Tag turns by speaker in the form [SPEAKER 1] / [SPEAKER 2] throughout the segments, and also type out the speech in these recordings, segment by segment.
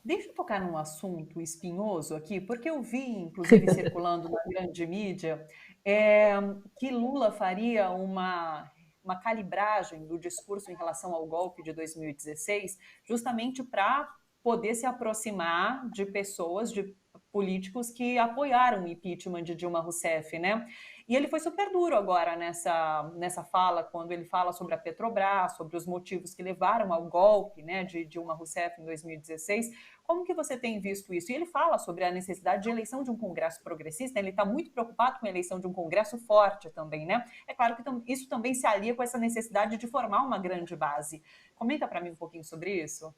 [SPEAKER 1] Deixa eu tocar num assunto espinhoso aqui, porque eu vi, inclusive, circulando na grande mídia, é, que Lula faria uma calibragem do discurso em relação ao golpe de 2016, justamente para poder se aproximar de pessoas, de políticos que apoiaram o impeachment de Dilma Rousseff, né? E ele foi super duro agora nessa fala, quando ele fala sobre a Petrobras, sobre os motivos que levaram ao golpe, né, de Dilma Rousseff em 2016. Como que você tem visto isso? E ele fala sobre a necessidade de eleição de um Congresso progressista, ele está muito preocupado com a eleição de um Congresso forte também, né? É claro que isso também se alia com essa necessidade de formar uma grande base. Comenta para mim um pouquinho sobre isso.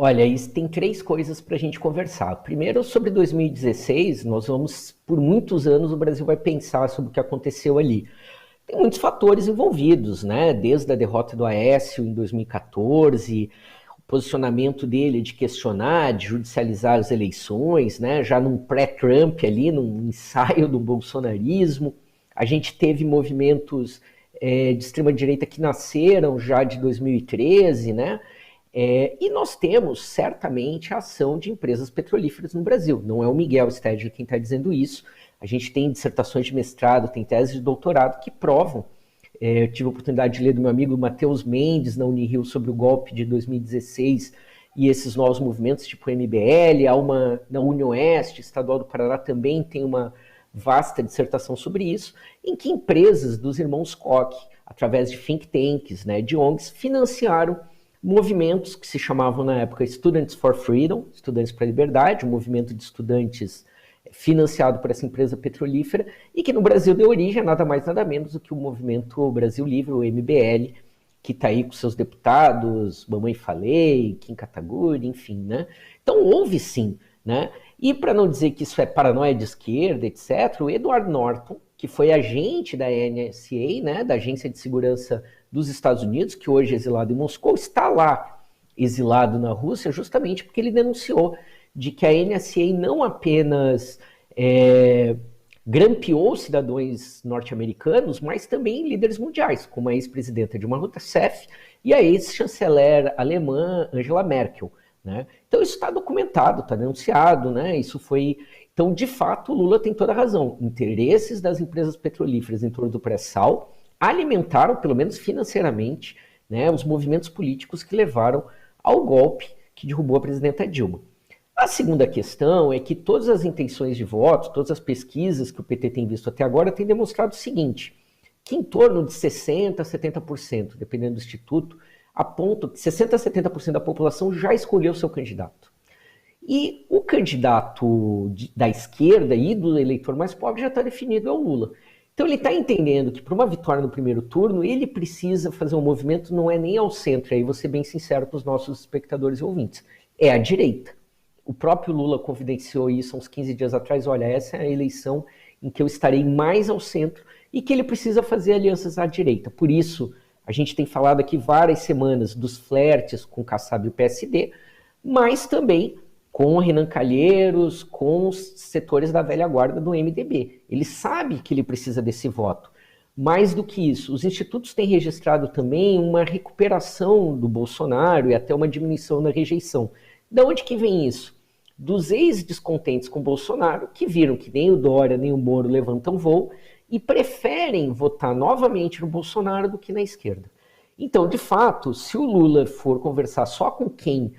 [SPEAKER 2] Olha, isso tem três coisas para a gente conversar. Primeiro, sobre 2016, nós vamos, por muitos anos, o Brasil vai pensar sobre o que aconteceu ali. Tem muitos fatores envolvidos, né? Desde a derrota do Aécio em 2014, o posicionamento dele de questionar, de judicializar as eleições, né? Já num pré-Trump ali, num ensaio do bolsonarismo. A gente teve movimentos de extrema-direita que nasceram já de 2013, né? E nós temos, certamente, a ação de empresas petrolíferas no Brasil. Não é o Miguel Stedley quem está dizendo isso. A gente tem dissertações de mestrado, tem teses de doutorado que provam. Eu tive a oportunidade de ler do meu amigo Matheus Mendes na Unirio sobre o golpe de 2016 e esses novos movimentos, tipo o MBL, há uma na UniOeste, Estadual do Paraná também tem uma vasta dissertação sobre isso, em que empresas dos irmãos Koch, através de think tanks, né, de ONGs, financiaram movimentos que se chamavam na época Students for Freedom, Estudantes para a Liberdade, um movimento de estudantes financiado por essa empresa petrolífera, e que no Brasil deu origem a nada mais nada menos do que o movimento Brasil Livre, o MBL, que está aí com seus deputados, Mamãe Falei, Kim Kataguiri, enfim, né? Então houve sim, né? E para não dizer que isso é paranoia de esquerda, etc., o Edward Norton, que foi agente da NSA, né, da Agência de Segurança dos Estados Unidos, que hoje é exilado em Moscou, está lá exilado na Rússia justamente porque ele denunciou de que a NSA não apenas grampeou cidadãos norte-americanos, mas também líderes mundiais, como a ex-presidenta Dilma Rousseff e a ex-chanceler alemã Angela Merkel. Né? Então isso está documentado, está denunciado, né? Isso foi... Então, de fato, o Lula tem toda a razão. Interesses das empresas petrolíferas em torno do pré-sal alimentaram, pelo menos financeiramente, né, os movimentos políticos que levaram ao golpe que derrubou a presidenta Dilma. A segunda questão é que todas as intenções de voto, todas as pesquisas que o PT tem visto até agora, têm demonstrado o seguinte, que em torno de 60% a 70%, dependendo do instituto, apontam que 60% a 70% da população já escolheu seu candidato. E o candidato da esquerda e do eleitor mais pobre já está definido, é o Lula. Então ele está entendendo que para uma vitória no primeiro turno, ele precisa fazer um movimento, não é nem ao centro, aí vou ser bem sincero para os nossos espectadores e ouvintes, é à direita. O próprio Lula confidenciou isso há uns 15 dias atrás, olha, essa é a eleição em que eu estarei mais ao centro e que ele precisa fazer alianças à direita. Por isso, a gente tem falado aqui várias semanas dos flertes com o Kassab e o PSD, mas também com o Renan Calheiros, com os setores da velha guarda do MDB. Ele sabe que ele precisa desse voto. Mais do que isso, os institutos têm registrado também uma recuperação do Bolsonaro e até uma diminuição na rejeição. De onde que vem isso? Dos ex-descontentes com Bolsonaro, que viram que nem o Dória nem o Moro levantam voo e preferem votar novamente no Bolsonaro do que na esquerda. Então, de fato, se o Lula for conversar só com quem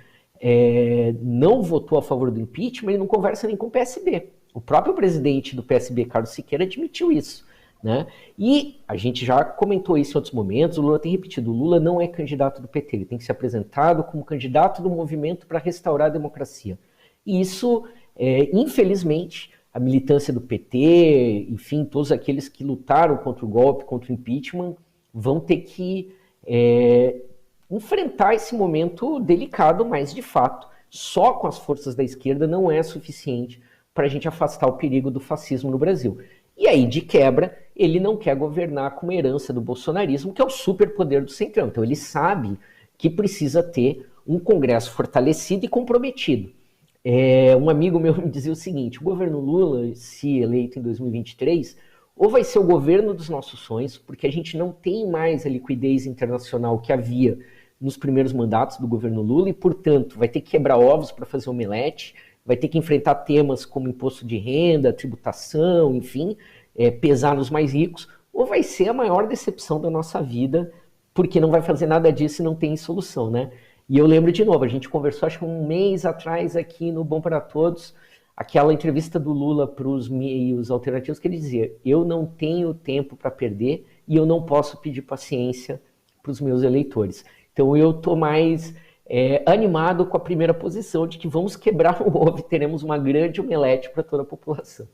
[SPEAKER 2] não votou a favor do impeachment, ele não conversa nem com o PSB. O próprio presidente do PSB, Carlos Siqueira, admitiu isso. Né? E a gente já comentou isso em outros momentos, o Lula tem repetido, o Lula não é candidato do PT, ele tem que ser apresentado como candidato do movimento para restaurar a democracia. E isso, infelizmente, a militância do PT, enfim, todos aqueles que lutaram contra o golpe, contra o impeachment, vão ter que enfrentar esse momento delicado, mas de fato, só com as forças da esquerda não é suficiente para a gente afastar o perigo do fascismo no Brasil. E aí, de quebra, ele não quer governar com uma herança do bolsonarismo, que é o superpoder do Centrão. Então ele sabe que precisa ter um Congresso fortalecido e comprometido. Um amigo meu me dizia o seguinte, o governo Lula, se eleito em 2023, ou vai ser o governo dos nossos sonhos, porque a gente não tem mais a liquidez internacional que havia nos primeiros mandatos do governo Lula e, portanto, vai ter que quebrar ovos para fazer omelete, vai ter que enfrentar temas como imposto de renda, tributação, enfim, pesar nos mais ricos, ou vai ser a maior decepção da nossa vida, porque não vai fazer nada disso e não tem solução, né? E eu lembro de novo, a gente conversou acho que um mês atrás aqui no Bom para Todos, aquela entrevista do Lula para os meios alternativos que ele dizia: eu não tenho tempo para perder e eu não posso pedir paciência para os meus eleitores. Então eu estou mais animado com a primeira posição de que vamos quebrar o ovo e teremos uma grande omelete para toda a população.